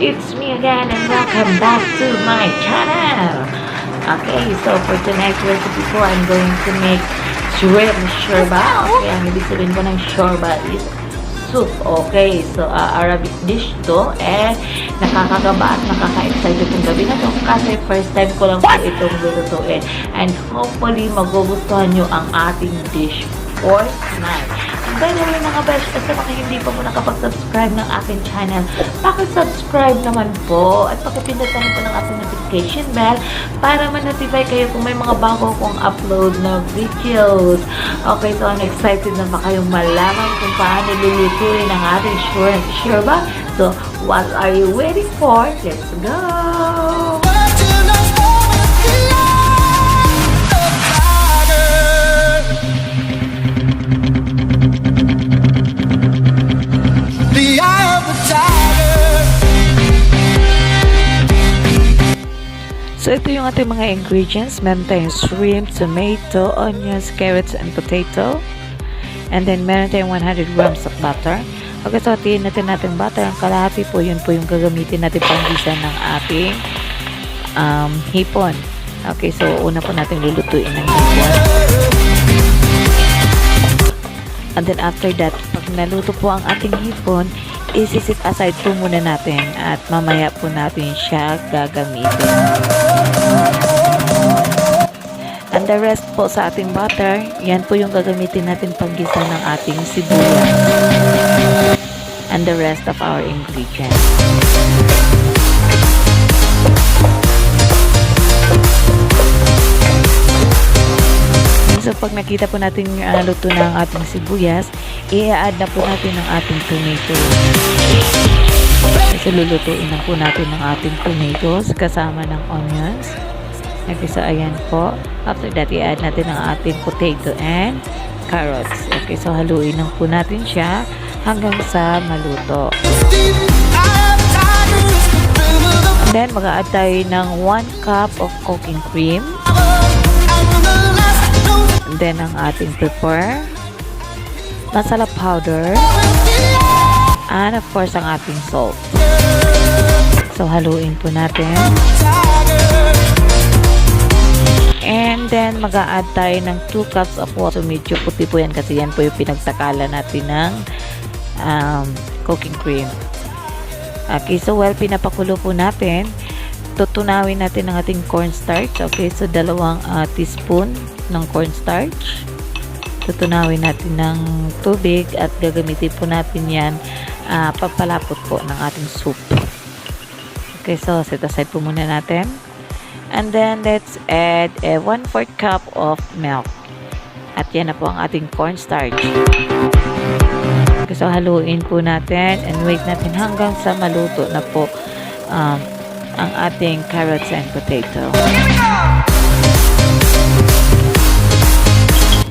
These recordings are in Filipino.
It's me again and welcome back to my channel. Okay, so for tonight's recipe po, I'm going to make shorba. Okay, ang ibig sabihin ko ng shorba is soup. Okay, so Arabic dish to. Nakakagaba at nakaka-excited yung gabi na to kasi first time ko lang po itong lulutuin. And hopefully, magugustuhan nyo ang ating dish for tonight. By the way mga besh, kasi baka hindi pa po nakapag-subscribe ng aking channel, pakisubscribe naman po at pakipindutan po ng ating notification bell para ma-notify kayo kung may mga bago kong upload na videos. Okay, so I'm excited na ba kayong malaman kung paano lulutuin ang ating shorba? So, what are you waiting for? Let's go! So, ito yung ating mga ingredients. Meron tayong shrimp, tomato, onions, carrots, and potato. And then, meron tayong 100 grams of butter. Okay, so hatiin natin butter. Ang kalahati po, yun po yung gagamitin natin panggisa ng ating hipon. Okay, so una po natin lulutuin ng hipon. And then, after that, pag naluto po ang ating hipon, isisit aside po muna natin at mamaya po natin siya gagamitin. And the rest po sa ating butter, yan po yung gagamitin natin panggisa ng ating sibuyas. And the rest of our ingredients. So, pag nakita po natin yung luto ng ating sibuyas, i-add na po natin ang ating tomato. So, lulutuin na po natin ang ating tomatoes kasama ng onions. Okay, so ayan po. After that, i-add natin ang ating potato and carrots. Okay, so haluin lang po natin siya hanggang sa maluto. And then, mag-add tayo ng 1 cup of cooking cream. And then, ang ating pepper, masala powder, and of course, ang ating salt. So, haluin po natin. And then, mag-a-add tayo ng 2 cups of water. Medyo puti po yan kasi yan po yung pinagtakalan natin ng cooking cream. Okay, so while pinapakulo po natin, tutunawin natin ang ating cornstarch. Okay, so 2 teaspoon ng cornstarch. Tutunawin natin ng tubig at gagamitin po natin yan papalapot po ng ating soup. Okay, so set aside po muna natin. And then, let's add a 1/4 cup of milk. At yan na po ang ating cornstarch. Okay, so haluin po natin and wait natin hanggang sa maluto na po ang ating carrots and potato.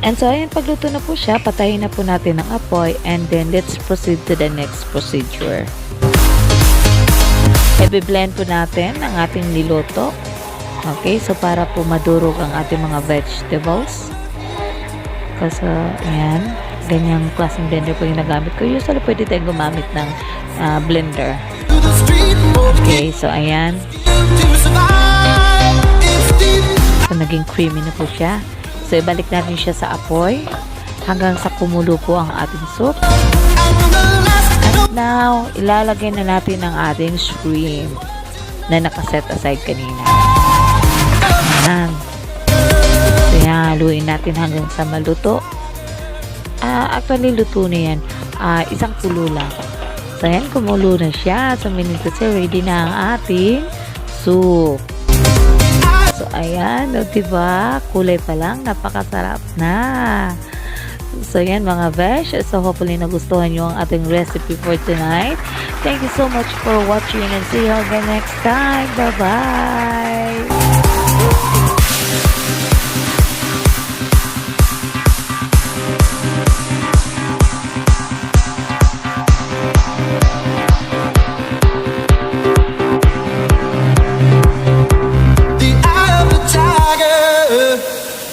And so, ayan, pagluto na po siya, patayin na po natin ang apoy and then let's proceed to the next procedure. I-blend po natin ang ating niluto. Okay, so para po madurog ang ating mga vegetables. Kasi, ayan, ganyang klaseng blender po yung nagamit ko. Usually, pwede tayong gumamit ng blender. Okay, so ayan. So, naging creamy na po siya. So, ibalik natin siya sa apoy hanggang sa kumulo po ang ating soup. And now, ilalagay na natin ang ating shrimp na nakaset aside kanina. Ayan. So, yan, haluin natin hanggang sa maluto. Actually, luto na yan. Isang kulo lang. So, yan, kumulo na siya. So, meaning to say, ready na ang ating soup. So, ayan, diba? Kulay pa lang, napakasarap na. So, yan mga besh. So, hopefully nagustuhan nyo ang ating recipe for tonight. Thank you so much for watching and see you again next time. Bye-bye!